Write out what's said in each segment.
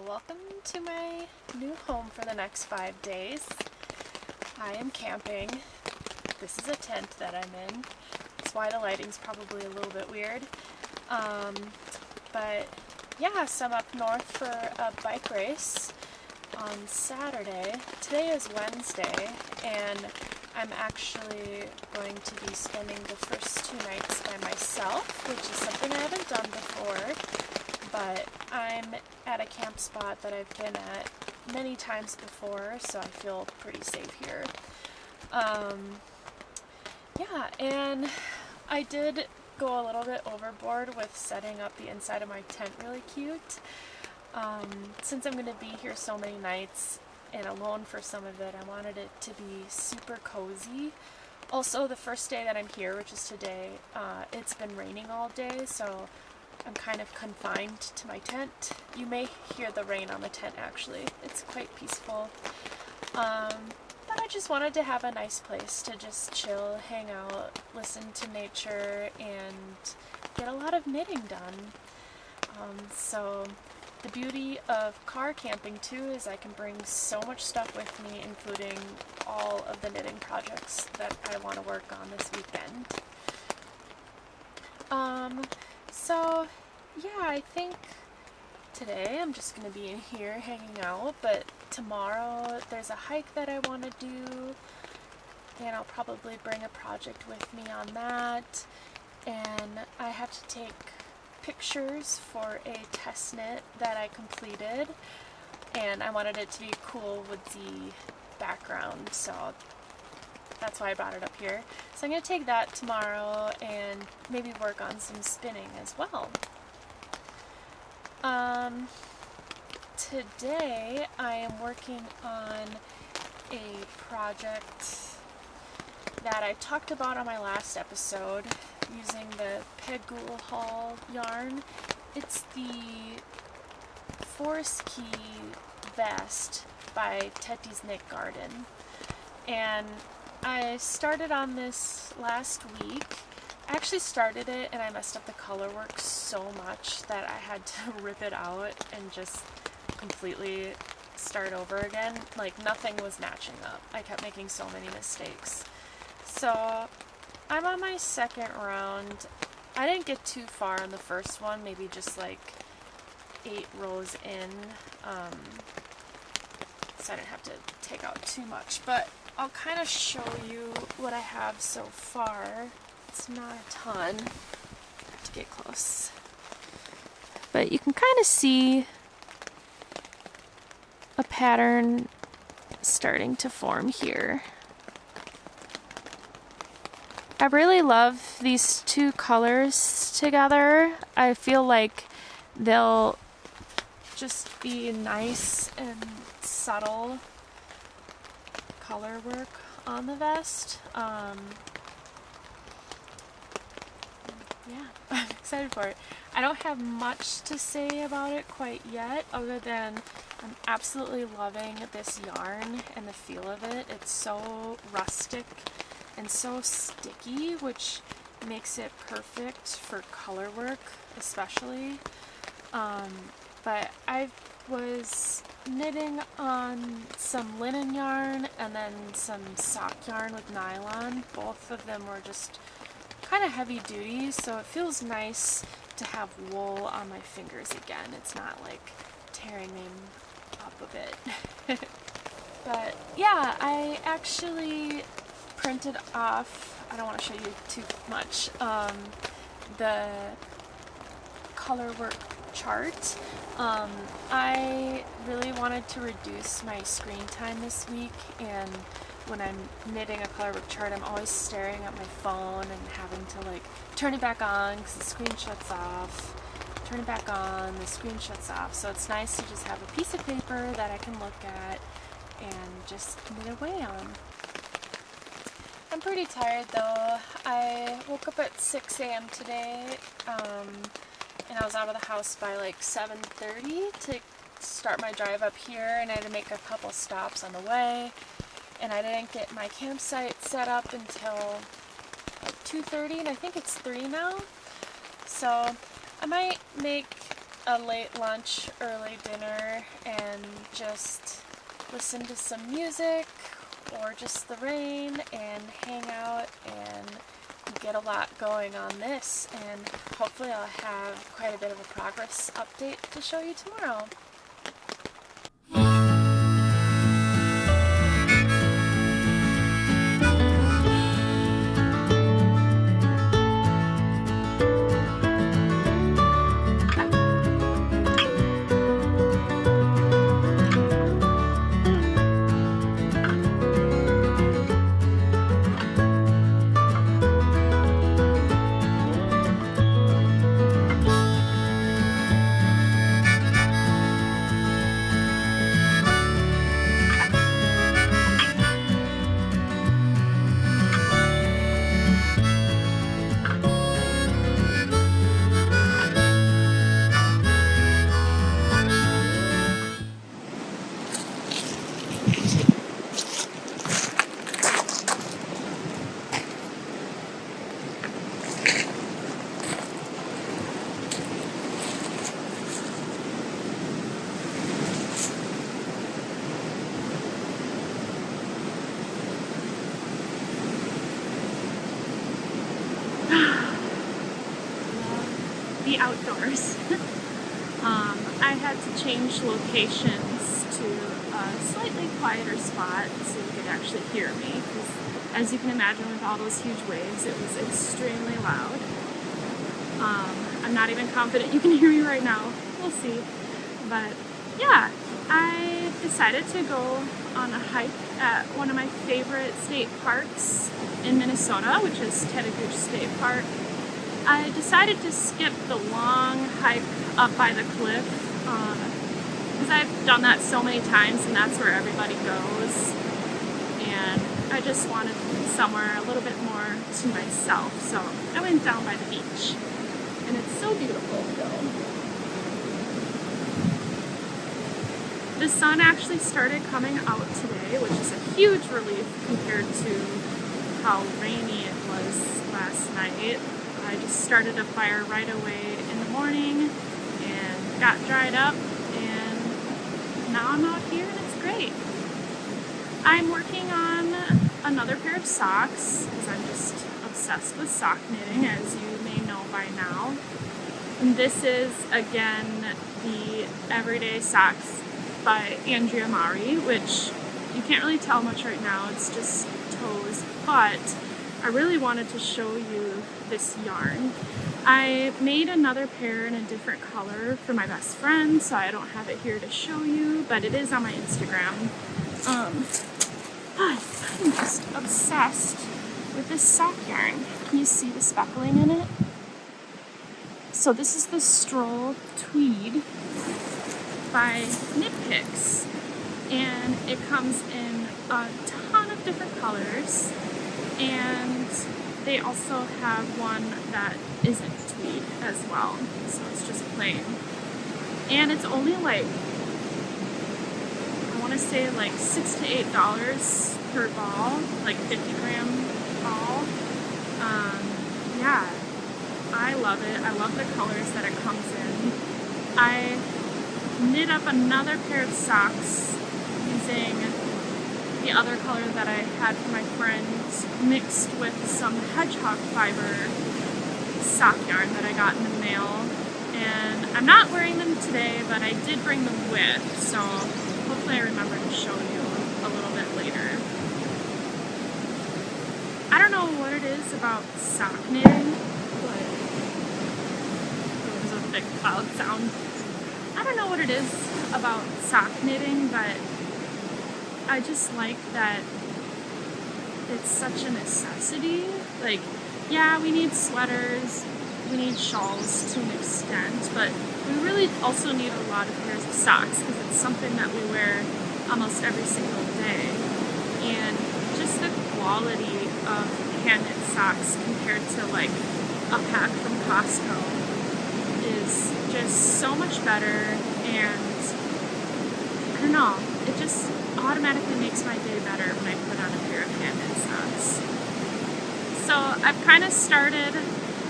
welcome to my new home for the next 5 days. I am camping. This is a tent that I'm in. That's why the lighting's probably a little bit weird. But yeah, so I'm up north for a bike race on Saturday. Today is Wednesday, and I'm actually going to be spending the first 2 nights by myself, which is something I haven't done before. But I'm at a camp spot that I've been at many times before, so I feel pretty safe here. Yeah, and I did go a little bit overboard with setting up the inside of my tent really cute. Since I'm going to be here so many nights and alone for some of it, I wanted it to be super cozy. Also, the first day that I'm here, which is today, it's been raining all day, so I'm kind of confined to my tent. You may hear the rain on the tent actually. It's quite peaceful. But I just wanted to have a nice place to just chill, hang out, listen to nature, and get a lot of knitting done. So the beauty of car camping too is I can bring so much stuff with me, including all of the knitting projects that I want to work on this weekend. So yeah, I think today I'm just going to be in here hanging out, but tomorrow there's a hike that I want to do, and I'll probably bring a project with me on that, and I have to take pictures for a test knit that I completed, and I wanted it to be cool woodsy background, so that's why I brought it up here. So I'm going to take that tomorrow and maybe work on some spinning as well. Today I am working on a project that I talked about on my last episode using the Pegulhal yarn. It's the Forest Key vest by Teti's Knit Garden, and I started on this last week. I actually started it and I messed up the color work so much that I had to rip it out and just completely start over again. Like, nothing was matching up. I kept making so many mistakes. So I'm on my second round. I didn't get too far on the first one, maybe just like 8 rows in, so I didn't have to take out too much, but I'll kind of show you what I have so far. It's not a ton. I have to get close. But you can kind of see a pattern starting to form here. I really love these 2 colors together. I feel like they'll just be nice and subtle color work on the vest. Yeah, I'm excited for it. I don't have much to say about it quite yet, other than I'm absolutely loving this yarn and the feel of it. It's so rustic and so sticky, which makes it perfect for color work especially. But I was knitting on some linen yarn and then some sock yarn with nylon. Both of them were just kind of heavy duty, so it feels nice to have wool on my fingers again. It's not like tearing them up a bit. But yeah, I actually printed off, I don't want to show you too much, the color work chart. I really wanted to reduce my screen time this week, and when I'm knitting a color work chart, I'm always staring at my phone and having to like turn it back on because the screen shuts off, turn it back on, the screen shuts off. So it's nice to just have a piece of paper that I can look at and just knit away on. I'm pretty tired though. I woke up at 6 a.m. today, and I was out of the house by like 7:30 to start my drive up here, and I had to make a couple stops on the way. And I didn't get my campsite set up until like 2:30, and I think it's 3 now. So I might make a late lunch, early dinner, and just listen to some music or just the rain and hang out and get a lot going on this, and hopefully I'll have quite a bit of a progress update to show you tomorrow. The outdoors. I had to change locations to a slightly quieter spot so you could actually hear me, because as you can imagine with all those huge waves, it was extremely loud. I'm not even confident you can hear me right now. We'll see. But yeah, I decided to go on a hike at one of my favorite state parks in Minnesota, which is Teti State Park. I decided to skip the long hike up by the cliff because I've done that so many times and that's where everybody goes, and I just wanted somewhere a little bit more to myself, so I went down by the beach, and it's so beautiful still. The sun actually started coming out today, which is a huge relief compared to how rainy it was last night. I just started a fire right away in the morning and got dried up, and now I'm out here and it's great. I'm working on another pair of socks because I'm just obsessed with sock knitting, as you may know by now. And this is again the Everyday Socks by Andrea Mowry, which you can't really tell much right now, it's just toes, but I really wanted to show you this yarn. I made another pair in a different color for my best friend, so I don't have it here to show you, but it is on my Instagram. But I'm just obsessed with this sock yarn. Can you see the speckling in it? So this is the Stroll Tweed by Knit Picks, and it comes in a ton of different colors, and they also have one that isn't tweed as well, so it's just plain. And it's only like, I want to say like $6 to $8 per ball, like 50-gram ball. Yeah, I love it. I love the colors that it comes in. I knit up another pair of socks using the other color that I had for my friend, mixed with some Hedgehog fiber sock yarn that I got in the mail. And I'm not wearing them today, but I did bring them with, so hopefully I remember to show you a little bit later. I don't know what it is about sock knitting, but there was a big cloud sound. I don't know what it is about sock knitting, but I just like that it's such a necessity. Like, yeah, we need sweaters, we need shawls to an extent, but we really also need a lot of pairs of socks because it's something that we wear almost every single day. And just the quality of hand-knit socks compared to like a pack from Costco is just so much better, and I don't know, it just automatically makes my day better when I put on a pair of hand-knit socks. So I've kind of started,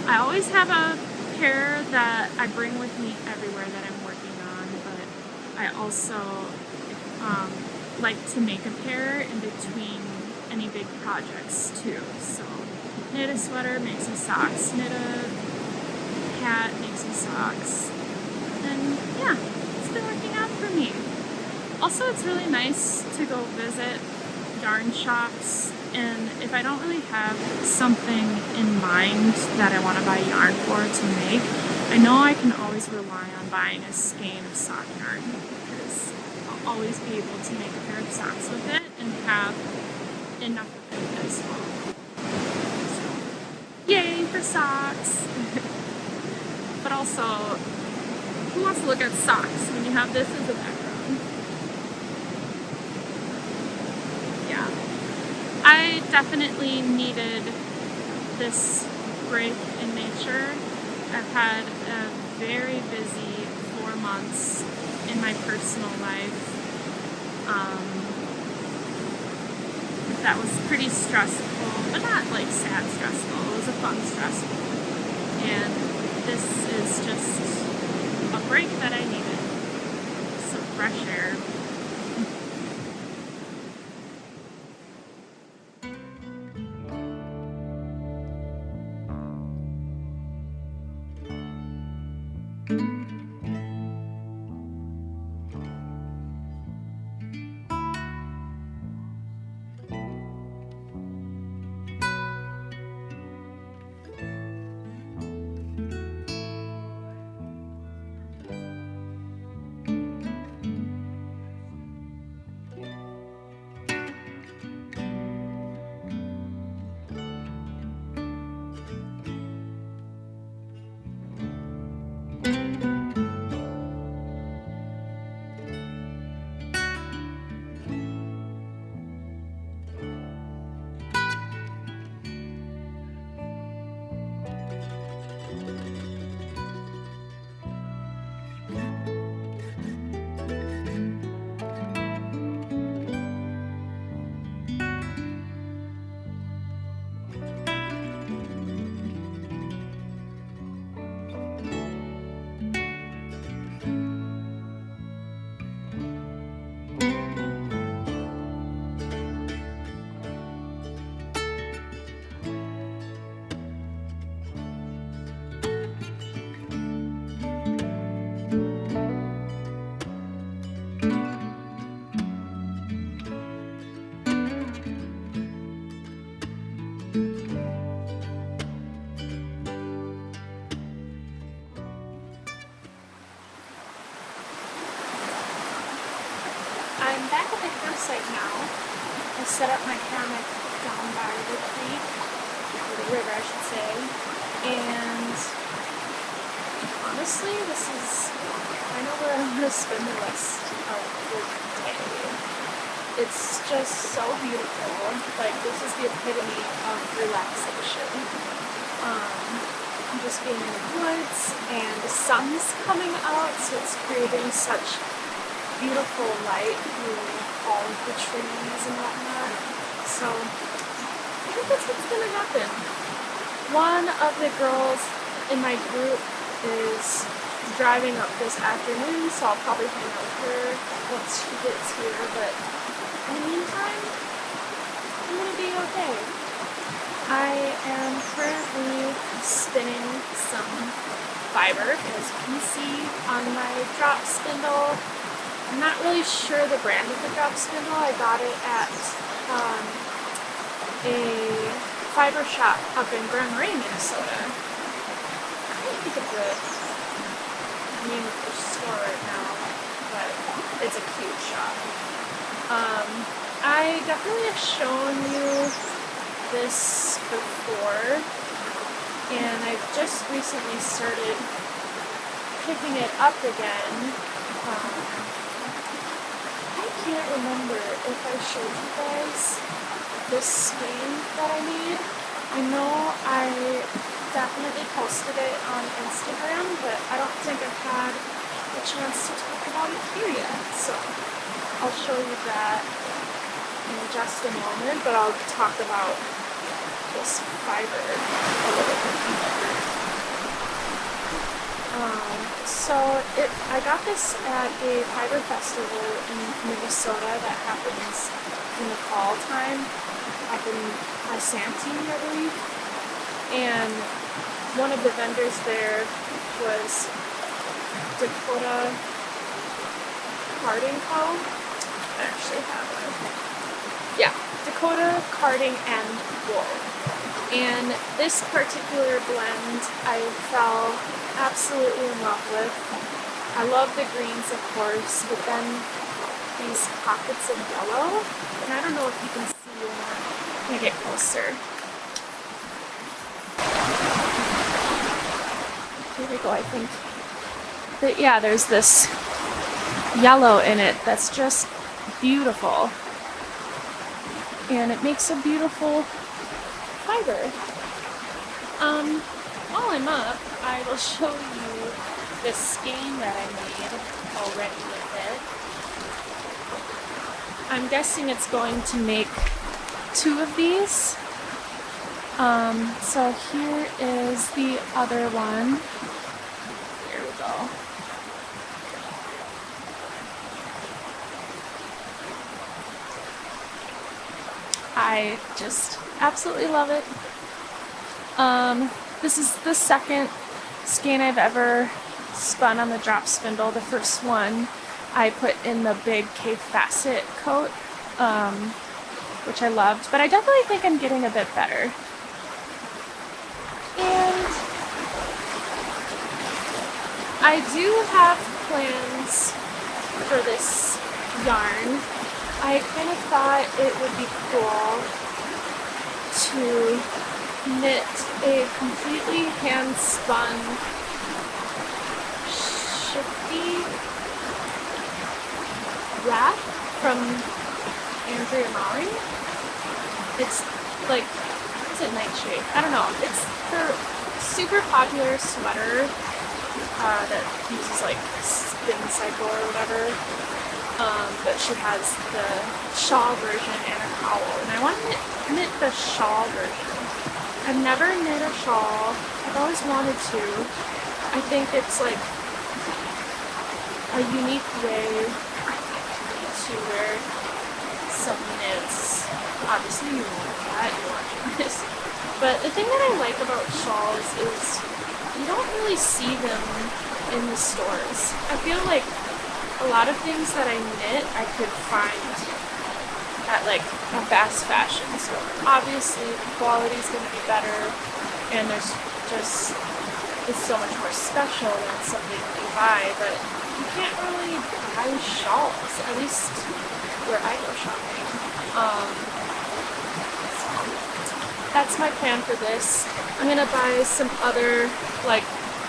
I always have a pair that I bring with me everywhere that I'm working on, but I also like to make a pair in between any big projects too. So knit a sweater, make some socks, knit a hat, make some socks, and yeah, it's been working out for me. Also, it's really nice to go visit yarn shops, and if I don't really have something in mind that I want to buy yarn for to make, I know I can always rely on buying a skein of sock yarn, because I'll always be able to make a pair of socks with it and have enough of it as well. So, yay for socks! But also, who wants to look at socks when you have this as a background? Yeah. I definitely needed this break in nature. I've had a very busy 4 months in my personal life. That was pretty stressful, but not like sad stressful. It was a fun stressful. And this is just a break that I needed. Some fresh air. I'm back at the campsite now. I set up my hammock down by the creek, or the river I should say, and honestly this is kind of where I'm going to spend the rest of the day. It's just so beautiful. Like, this is the epitome of relaxation. I'm just being in the woods, and the sun's coming out, so it's creating such beautiful light through all of the trees and whatnot. So I think that's what's going to happen. One of the girls in my group is driving up this afternoon, so I'll probably hang out with her once she gets here, but in the meantime, I'm going to be okay. I am currently spinning some fiber, as you can see on my drop spindle. I'm not really sure the brand of the drop spindle. I got it at a fiber shop up in Grand Marais, Minnesota. I can't think of the name of the store right now, but it's a cute shop. I definitely have shown you this before, and I've just recently started picking it up again. I can't remember if I showed you guys this skein that I made. I know I definitely posted it on Instagram, but I don't think I've had a chance to talk about it here yet, so I'll show you that in just a moment, but I'll talk about this fiber a little bit more. I got this at a fiber festival in Minnesota that happens in the fall time up in Santolina, I believe. And one of the vendors there was Dakota Carding Co. I actually have it. Yeah, Dakota Carding and Wool. And this particular blend I fell absolutely in love with. I love the greens, of course, but then these pockets of yellow, and I don't know if you can see when I get closer. Here we go, I think. But yeah, there's this yellow in it that's just beautiful. And it makes a beautiful fiber. While I'm up, I will show you this skein that I made already with it. I'm guessing it's going to make 2 of these. So here is the other one. There we go. I just absolutely love it. This is the second skein I've ever spun on the drop spindle. The first one I put in the big K facet coat, which I loved, but I definitely think I'm getting a bit better. And I do have plans for this yarn. I kind of thought it would be cool to knit a completely hand-spun shifty wrap from Andrea Mowry. It's like, is it nightshade? I don't know. It's her super popular sweater that uses like spin cycle or whatever. But she has the shawl version and a cowl, and I want to knit the shawl version. I've never knit a shawl. I've always wanted to. I think it's like a unique way to wear some knits. Obviously you want that, you want this. But the thing that I like about shawls is you don't really see them in the stores. I feel like a lot of things that I knit I could find at like a fast fashion store. Obviously the quality is going to be better, and there's just, it's so much more special than something you buy, but you can't really buy shawls, at least where I go shopping. That's my plan for this. I'm going to buy some other like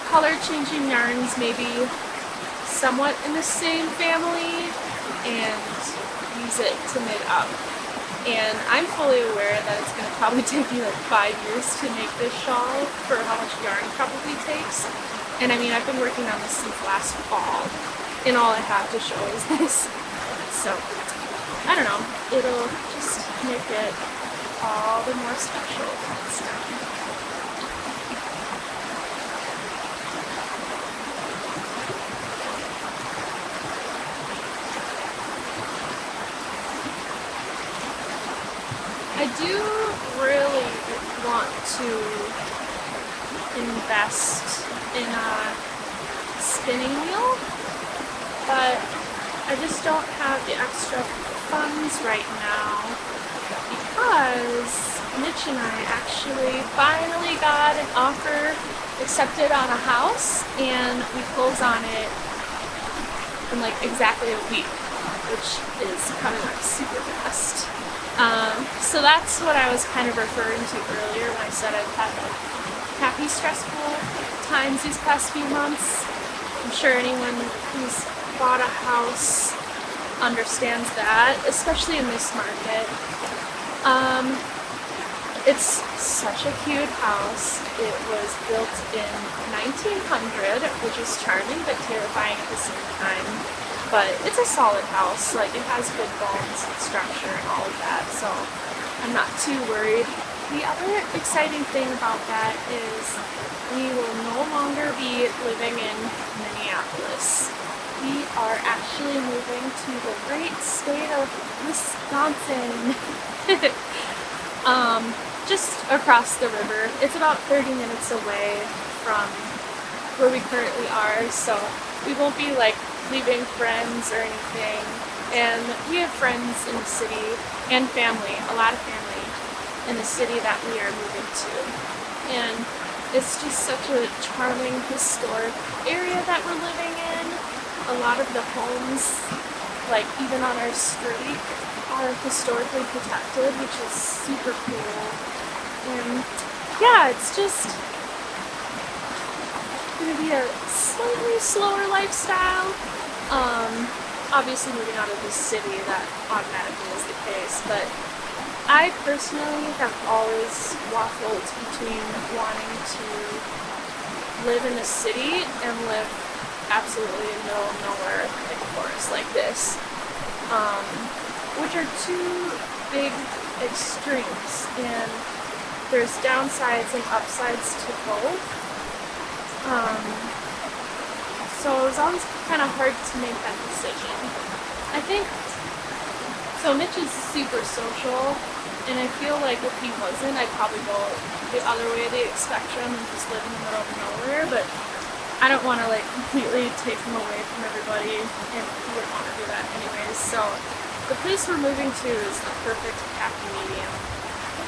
color changing yarns, maybe somewhat in the same family, and use it to knit up. And I'm fully aware that it's going to probably take me like 5 years to make this shawl for how much yarn it probably takes. And I mean, I've been working on this since last fall, and all I have to show is this. So, I don't know, it'll just make it all the more special when it's done. I do really want to invest in a spinning wheel, but I just don't have the extra funds right now because Mitch and I actually finally got an offer accepted on a house, and we close on it in like exactly a week, which is coming up super fast. So that's what I was kind of referring to earlier when I said I've had like happy, stressful times these past few months. I'm sure anyone who's bought a house understands that, especially in this market. It's such a cute house. It was built in 1900, which is charming but terrifying at the same time. But it's a solid house. Like, it has good bones and structure and all of that, so I'm not too worried. The other exciting thing about that is we will no longer be living in Minneapolis. We are actually moving to the great state of Wisconsin. Just across the river. It's about 30 minutes away from where we currently are, so we won't be like leaving friends or anything. And we have friends in the city and family, a lot of family in the city that we are moving to. And it's just such a charming historic area that we're living in. A lot of the homes, like even on our street, are historically protected, which is super cool. And yeah, it's just gonna be a slightly slower lifestyle. Obviously moving out of the city, that automatically is the case, but I personally have always waffled between wanting to live in a city and live absolutely in the middle of nowhere in a forest like this, which are two big extremes, and there's downsides and upsides to both. So it was always kind of hard to make that decision. I think, so Mitch is super social, and I feel like if he wasn't, I'd probably go the other way of the spectrum and just live in the middle of nowhere, but I don't want to like completely take him away from everybody, and he wouldn't want to do that anyways. So the place we're moving to is the perfect happy medium.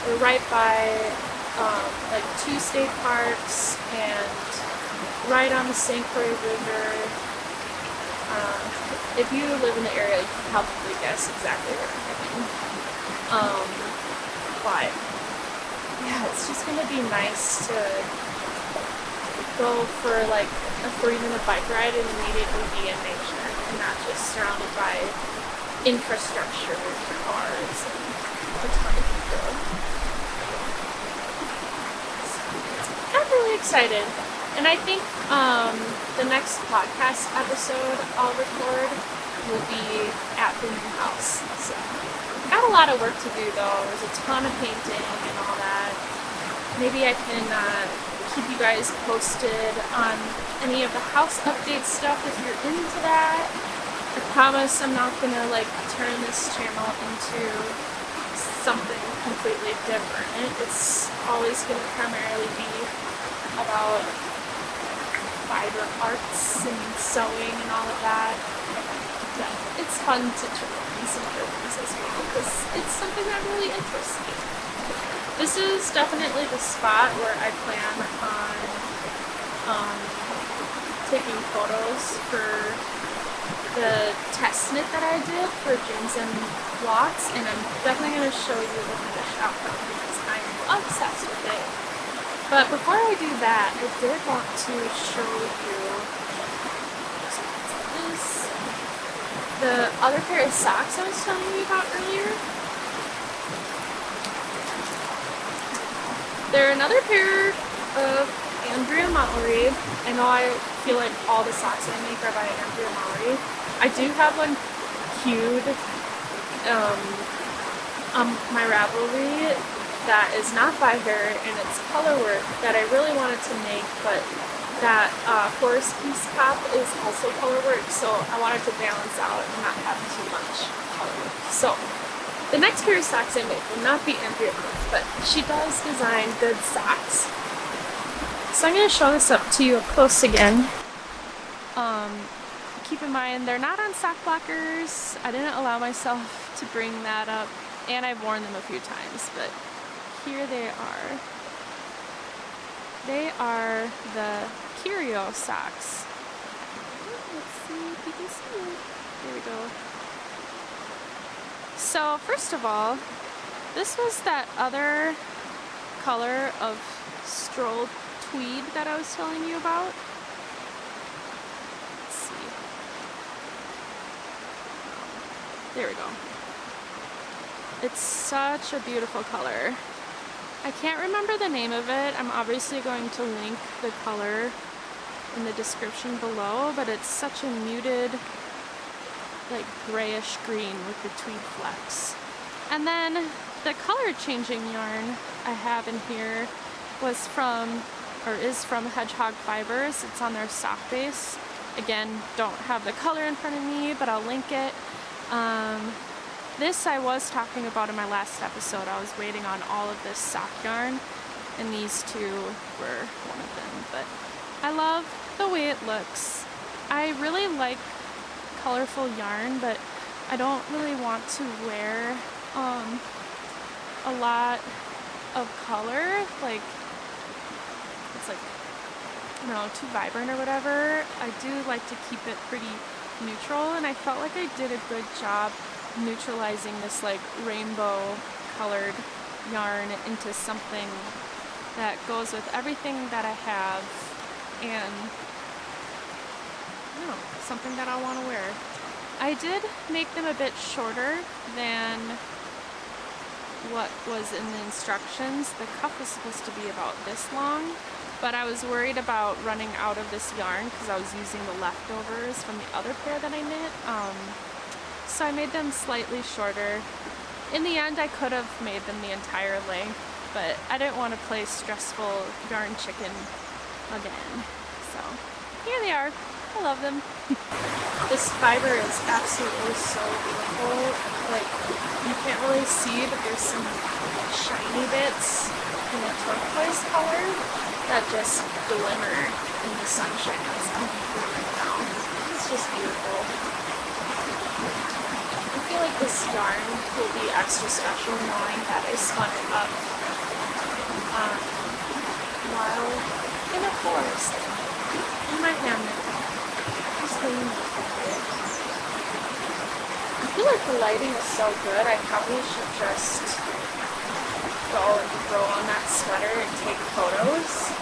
We're right by like 2 state parks and right on the St. Croix River. If you live in the area, you can probably guess exactly where I'm living. But yeah, it's just gonna be nice to go for like a 3-minute bike ride and immediately be in nature and not just surrounded by infrastructure and cars and a ton of people. So, I'm really excited. And I think the next podcast episode I'll record will be at the new house. So, got a lot of work to do though. There's a ton of painting and all that. Maybe I can keep you guys posted on any of the house update stuff if you're into that. I promise I'm not gonna like turn this channel into something completely different. It's always gonna primarily be about fiber arts and sewing and all of that. But it's fun to turn on some curtains as well because it's something that really interests me. This is definitely the spot where I plan on taking photos for the test knit that I did for James and Watts, and I'm definitely going to show you the finished outcome because I'm obsessed with it. But before I do that, I did want to show you the other pair of socks I was telling you about earlier. They're another pair of Andrea Mowry. I know I feel like all the socks I make are by Andrea Mowry. I do have one queued on my Ravelry that is not by her, and it's color work that I really wanted to make, but that forest piece top is also color work, so I wanted to balance out and not have too much color work. So the next pair of socks I make will not be Andrea Mowry, but she does design good socks. So I'm going to show this up to you up close again. Keep in mind, they're not on sock blockers. I didn't allow myself to bring that up, and I've worn them a few times, but here they are. They are the curio socks. Let's see if you can see it. There we go. So first of all, this was that other color of Stroll tweed that I was telling you about. Let's see. There we go. It's such a beautiful color. I can't remember the name of it. I'm obviously going to link the color in the description below, but it's such a muted, like grayish green with the tweed flecks. And then the color changing yarn I have in here was from, or is from Hedgehog Fibers. It's on their sock base. Again, don't have the color in front of me, but I'll link it. This I was talking about in my last episode. I was waiting on all of this sock yarn, and these two were one of them. But I love the way it looks. I really like colorful yarn, but I don't really want to wear a lot of color, like it's like, I don't know, too vibrant or whatever. I do like to keep it pretty neutral, and I felt like I did a good job neutralizing this like rainbow colored yarn into something that goes with everything that I have, and I don't know, something that I want to wear. I did make them a bit shorter than what was in the instructions. The cuff was supposed to be about this long, but I was worried about running out of this yarn because I was using the leftovers from the other pair that I knit. So I made them slightly shorter. In the end, I could have made them the entire length, but I didn't want to play stressful yarn chicken again. So here they are. I love them. This fiber is absolutely so beautiful. Like, you can't really see, but there's some shiny bits in a turquoise color that just glimmer in the sunshine that's coming through right now. It's just beautiful. I feel like this yarn will be extra special knowing that I spun it up while in a forest in my hammock. I feel like the lighting is so good, I probably should just go and throw on that sweater and take photos.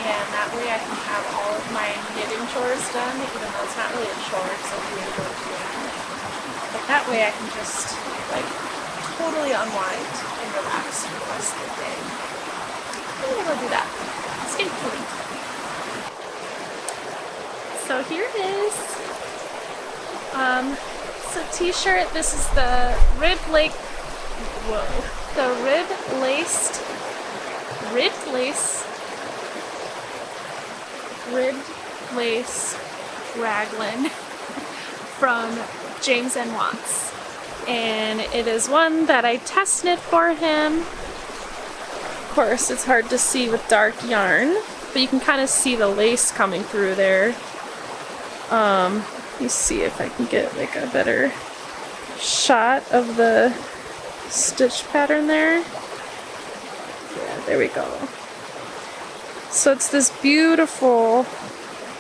And that way I can have all of my knitting chores done, even though it's not really a chore because I'm doing it. But that way I can just like totally unwind and relax for the rest of the day. I'm gonna go do that. Stay tuned. So here it is. It's a t-shirt. This is the ribbed lace Raglan from James & Watts. And it is one that I test knit for him. Of course, it's hard to see with dark yarn, but you can kind of see the lace coming through there. Let me see if I can get like a better shot of the stitch pattern there. Yeah, there we go. So it's this beautiful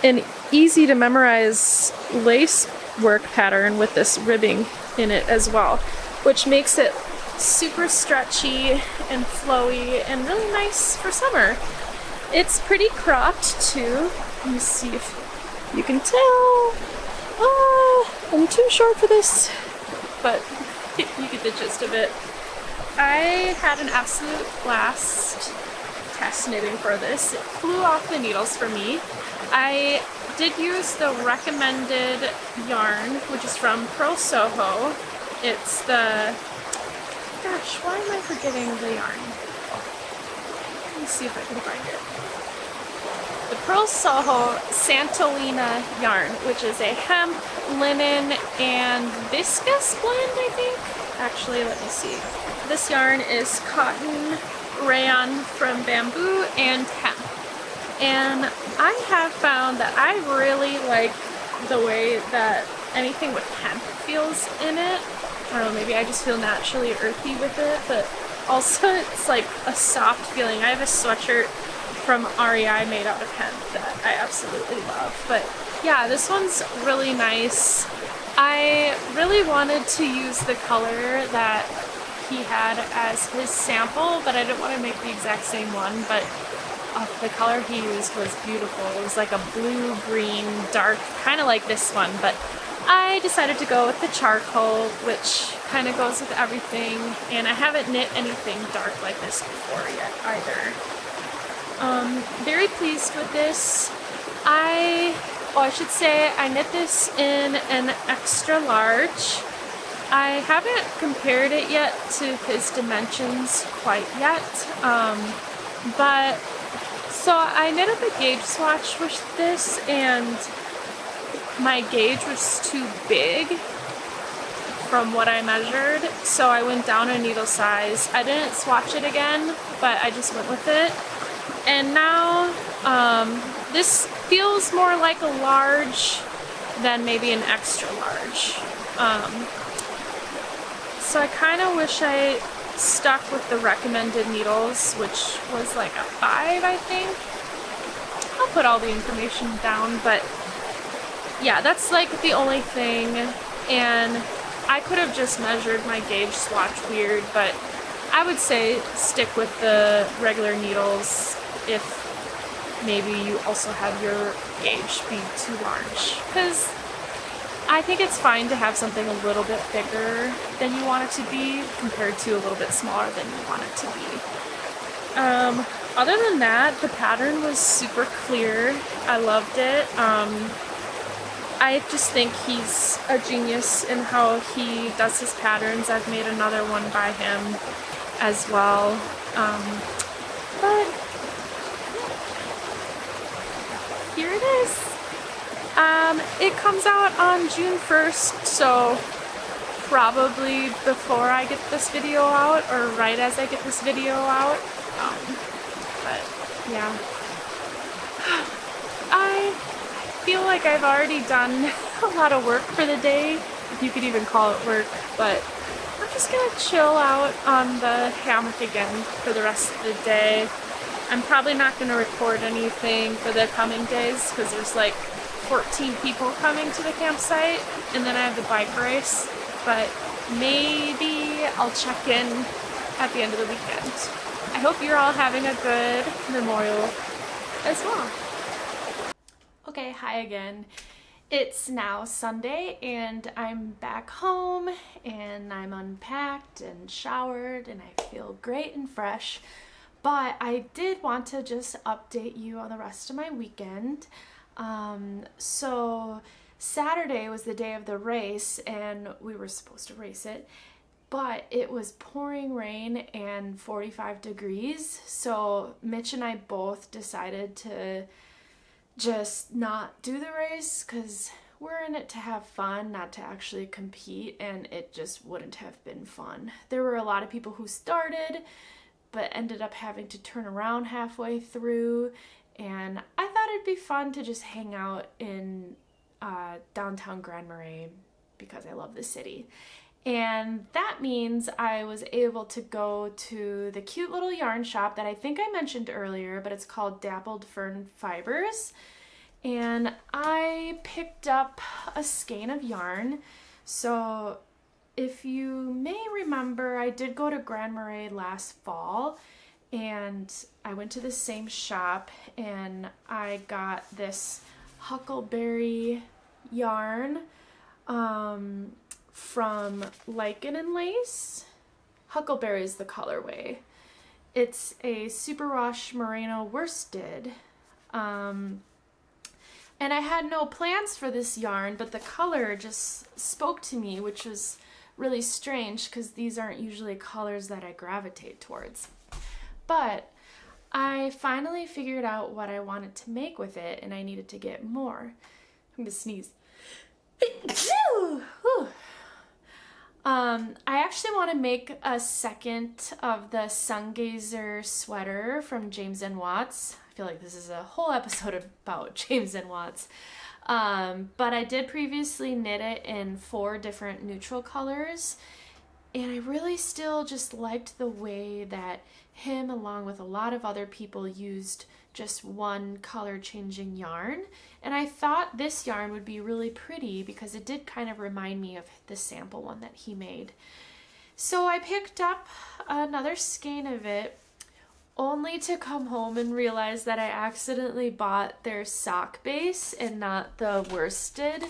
and easy to memorize lace work pattern with this ribbing in it as well, which makes it super stretchy and flowy and really nice for summer. It's pretty cropped too. Let me see if you can tell. I'm too short for this, but you get the gist of it. I had an absolute blast test knitting for this. It flew off the needles for me. I did use the recommended yarn, which is from Purl Soho. It's the, gosh, why am I forgetting the yarn? Let me see if I can find it. The Purl Soho Santolina yarn, which is a hemp, linen, and viscose blend, I think. Actually, let me see. This yarn is cotton, rayon from bamboo, and hemp. And I have found that I really like the way that anything with hemp feels in it. I don't know, maybe I just feel naturally earthy with it, but also it's like a soft feeling. I have a sweatshirt from REI made out of hemp that I absolutely love. But yeah, this one's really nice. I really wanted to use the color that he had as his sample, but I didn't want to make the exact same one. But the color he used was beautiful. It was like a blue-green, dark, kind of like this one, but I decided to go with the charcoal, which kind of goes with everything, and I haven't knit anything dark like this before yet either. Very pleased with this. I should say I knit this in an extra large, I haven't compared it yet to his dimensions quite yet, but so I knit up a gauge swatch with this, and my gauge was too big from what I measured, so I went down a needle size. I didn't swatch it again, but I just went with it. And now this feels more like a large than maybe an extra large. So I kind of wish I stuck with the recommended needles, which was like a 5, I think. I'll put all the information down, but yeah, that's like the only thing. And I could have just measured my gauge swatch weird, but I would say stick with the regular needles if maybe you also have your gauge be too large, because I think it's fine to have something a little bit bigger than you want it to be compared to a little bit smaller than you want it to be. Other than that, the pattern was super clear. I loved it. I just think he's a genius in how he does his patterns. I've made another one by him as well. But here it is. It comes out on June 1st, so probably before I get this video out, or right as I get this video out. But yeah. I feel like I've already done a lot of work for the day, if you could even call it work, but I'm just gonna chill out on the hammock again for the rest of the day. I'm probably not gonna record anything for the coming days because there's like 14 people coming to the campsite, and then I have the bike race, but maybe I'll check in at the end of the weekend. I hope you're all having a good Memorial as well. Okay, hi again. It's now Sunday and I'm back home and I'm unpacked and showered and I feel great and fresh, but I did want to just update you on the rest of my weekend. So Saturday was the day of the race and we were supposed to race it, but it was pouring rain and 45 degrees. So Mitch and I both decided to just not do the race because we're in it to have fun, not to actually compete, and it just wouldn't have been fun. There were a lot of people who started but ended up having to turn around halfway through, and I thought it'd be fun to just hang out in downtown Grand Marais because I love the city. And that means I was able to go to the cute little yarn shop that I think I mentioned earlier, but it's called Dappled Fern Fibers. And I picked up a skein of yarn. So if you may remember, I did go to Grand Marais last fall and I went to the same shop and I got this Huckleberry yarn from Lichen and Lace. Huckleberry is the colorway. It's a super wash merino worsted. And I had no plans for this yarn, but the color just spoke to me, which was really strange because these aren't usually colors that I gravitate towards. But I finally figured out what I wanted to make with it and I needed to get more. I'm gonna sneeze. I actually want to make a second of the Sungazer sweater from James & Watts. I feel like this is a whole episode about James & Watts. But I did previously knit it in 4 different neutral colors, and I really still just liked the way that him, along with a lot of other people, used just one color changing yarn. And I thought this yarn would be really pretty because it did kind of remind me of the sample one that he made. So I picked up another skein of it, only to come home and realize that I accidentally bought their sock base and not the worsted.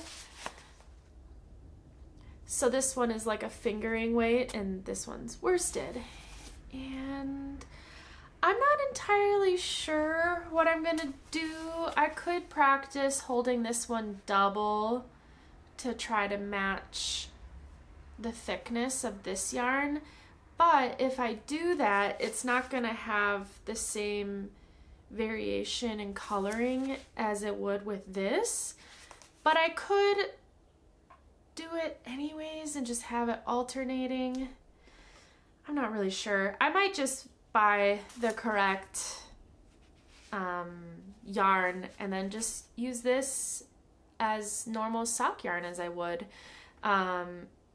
So this one is like a fingering weight and this one's worsted. And I'm not entirely sure what I'm gonna do. I could practice holding this one double to try to match the thickness of this yarn, but if I do that, it's not going to have the same variation in coloring as it would with this. But I could do it anyways and just have it alternating. I'm not really sure. I might just buy the correct yarn and then just use this as normal sock yarn as I would,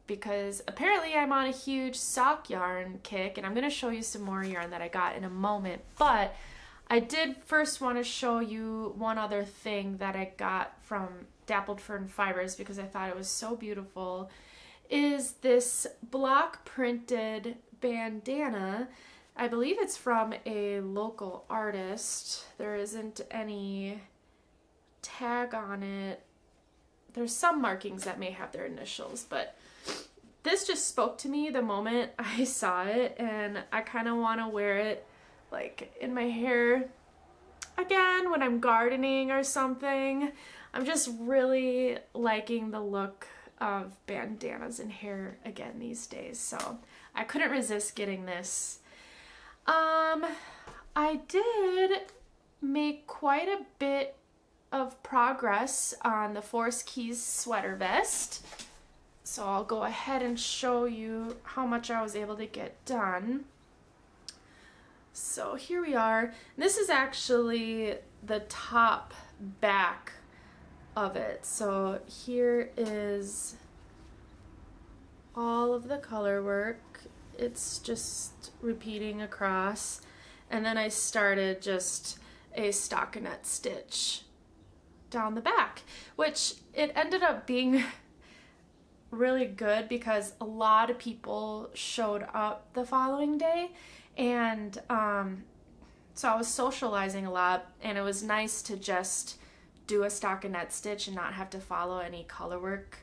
because apparently I'm on a huge sock yarn kick, and I'm going to show you some more yarn that I got in a moment. But I did first want to show you one other thing that I got from Dappled Fern Fibers because I thought it was so beautiful, is this block printed bandana. I believe it's from a local artist. There isn't any tag on it. There's some markings that may have their initials, but this just spoke to me the moment I saw it, and I kind of want to wear it like in my hair again when I'm gardening or something. I'm just really liking the look of bandanas in hair again these days, so I couldn't resist getting this. I did make quite a bit of progress on the Forest Keys sweater vest, so I'll go ahead and show you how much I was able to get done. So here we are. This is actually the top back of it. So here is all of the color work. It's just repeating across, and then I started just a stockinette stitch down the back, which it ended up being really good because a lot of people showed up the following day, and so I was socializing a lot, and it was nice to just do a stockinette stitch and not have to follow any color work,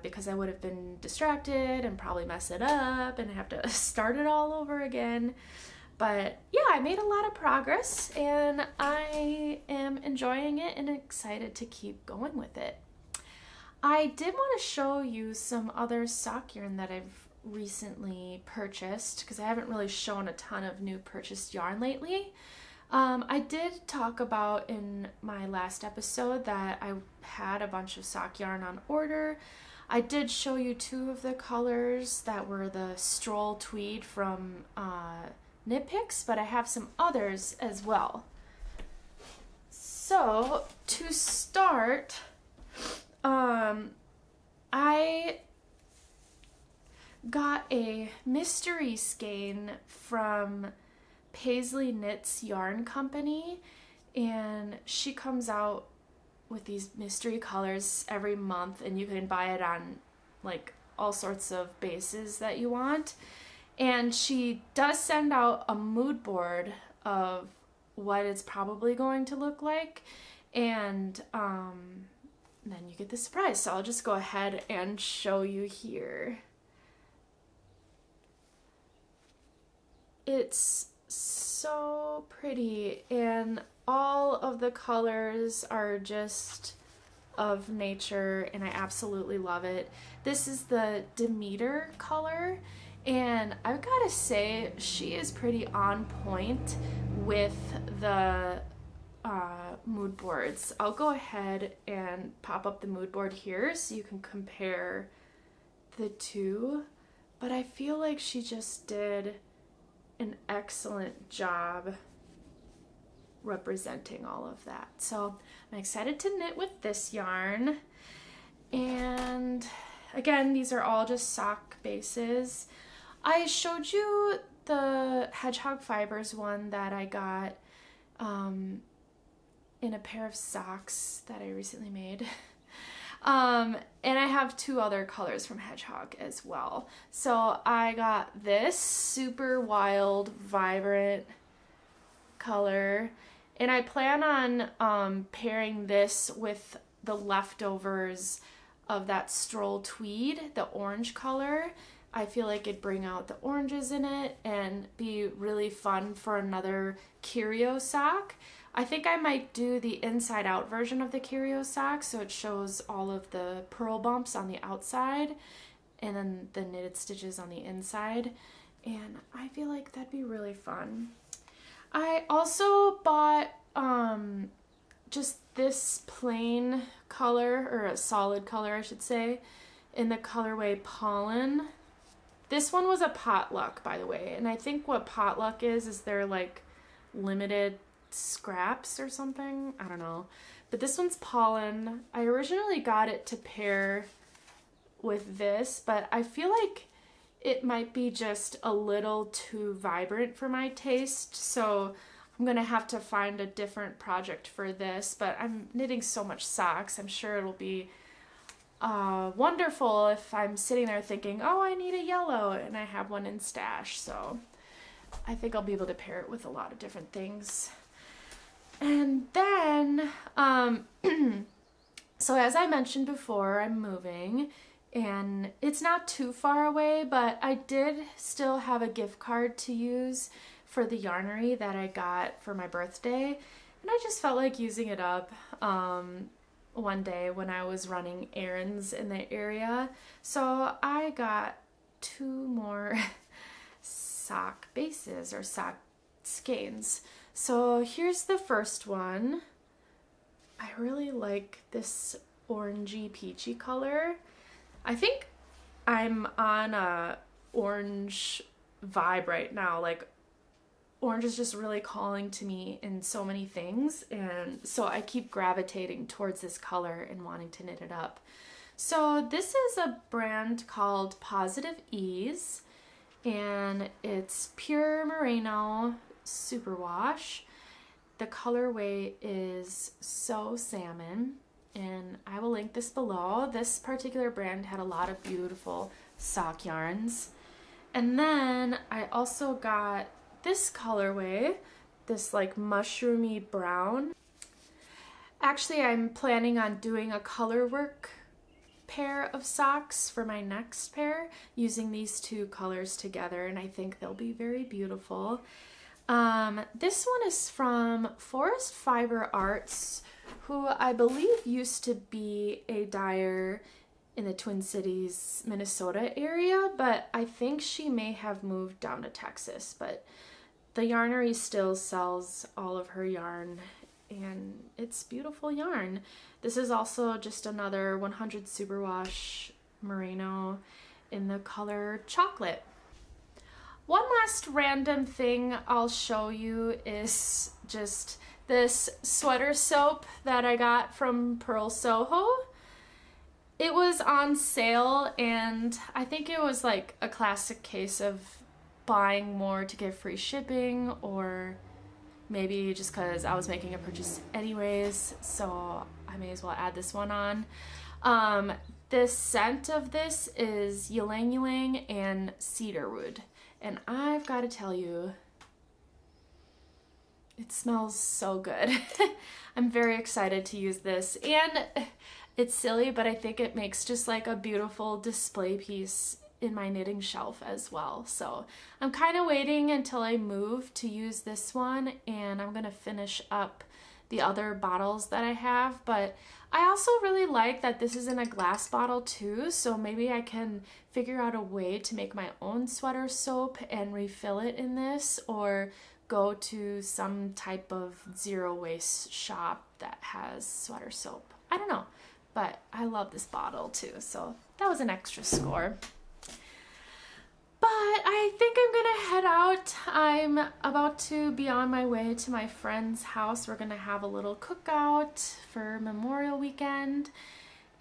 because I would have been distracted and probably mess it up and have to start it all over again. But yeah, I made a lot of progress, and I am enjoying it and excited to keep going with it. I did want to show you some other sock yarn that I've recently purchased, because I haven't really shown a ton of new purchased yarn lately. I did talk about in my last episode that I had a bunch of sock yarn on order. I did show you two of the colors that were the Stroll tweed from Knit Picks, but I have some others as well. So to start, I got a mystery skein from Paisley Knits Yarn Company, and she comes out with these mystery colors every month, and you can buy it on like all sorts of bases that you want. And she does send out a mood board of what it's probably going to look like, and then you get the surprise. So I'll just go ahead and show you here. It's so pretty, and all of the colors are just of nature, and I absolutely love it. This is the Demeter color, and I've got to say she is pretty on point with the mood boards. I'll go ahead and pop up the mood board here so you can compare the two, but I feel like she just did an excellent job representing all of that. So I'm excited to knit with this yarn. And again, these are all just sock bases. I showed you the Hedgehog Fibers one that I got in a pair of socks that I recently made. And I have two other colors from Hedgehog as well. So I got this super wild, vibrant color, and I plan on pairing this with the leftovers of that Stroll tweed, the orange color. I feel like it'd bring out the oranges in it and be really fun for another curio sock. I think I might do the inside out version of the curio sock so it shows all of the purl bumps on the outside, and then the knitted stitches on the inside, and I feel like that'd be really fun. I also bought just this plain color, or a solid color I should say, in the colorway Pollen. This one was a potluck, by the way, and I think what potluck is they're like limited scraps or something, I don't know. But this one's Pollen. I originally got it to pair with this, but I feel like it might be just a little too vibrant for my taste, so I'm gonna have to find a different project for this. But I'm knitting so much socks, I'm sure it'll be wonderful if I'm sitting there thinking, oh, I need a yellow, and I have one in stash. So I think I'll be able to pair it with a lot of different things. And then so as I mentioned before, I'm moving, and it's not too far away, but I did still have a gift card to use for the yarnery that I got for my birthday, and I just felt like using it up one day when I was running errands in the area. So I got 2 more sock bases, or sock skeins. So here's the first one. I really like this orangey peachy color. I think I'm on a orange vibe right now. Like, orange is just really calling to me in so many things, and so I keep gravitating towards this color and wanting to knit it up. So this is a brand called Positive Ease, and it's pure merino superwash. The colorway is So Salmon, and I will link this below. This particular brand had a lot of beautiful sock yarns. And then I also got this colorway, this like mushroomy brown. Actually, I'm planning on doing a color work pair of socks for my next pair using these 2 colors together, and I think they'll be very beautiful. This one is from Forest Fiber Arts, who I believe used to be a dyer in the Twin Cities, Minnesota area, but I think she may have moved down to Texas. But the yarnery still sells all of her yarn, and it's beautiful yarn. This is also just another 100 superwash merino in the color chocolate. One last random thing I'll show you is just this sweater soap that I got from Purl Soho. It was on sale, and I think it was like a classic case of buying more to get free shipping, or maybe just because I was making a purchase anyways, so I may as well add this one on. The scent of this is ylang ylang and cedarwood, and I've got to tell you, it smells so good. I'm very excited to use this, and it's silly, but I think it makes just like a beautiful display piece in my knitting shelf as well. So I'm kind of waiting until I move to use this one, and I'm gonna finish up the other bottles that I have. But I also really like that this is in a glass bottle too, so maybe I can figure out a way to make my own sweater soap and refill it in this, or go to some type of zero waste shop that has sweater soap. I don't know, but I love this bottle too, so that was an extra score. But I think I'm gonna head out. I'm about to be on my way to my friend's house. We're gonna have a little cookout for Memorial Weekend.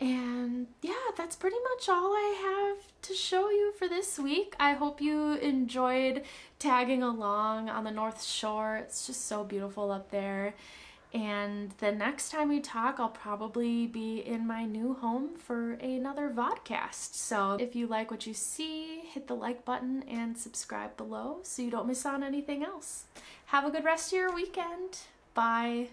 And yeah, that's pretty much all I have to show you for this week. I hope you enjoyed tagging along on the North Shore. It's just so beautiful up there. And the next time we talk, I'll probably be in my new home for another vodcast. So if you like what you see, hit the like button and subscribe below so you don't miss out on anything else. Have a good rest of your weekend. Bye.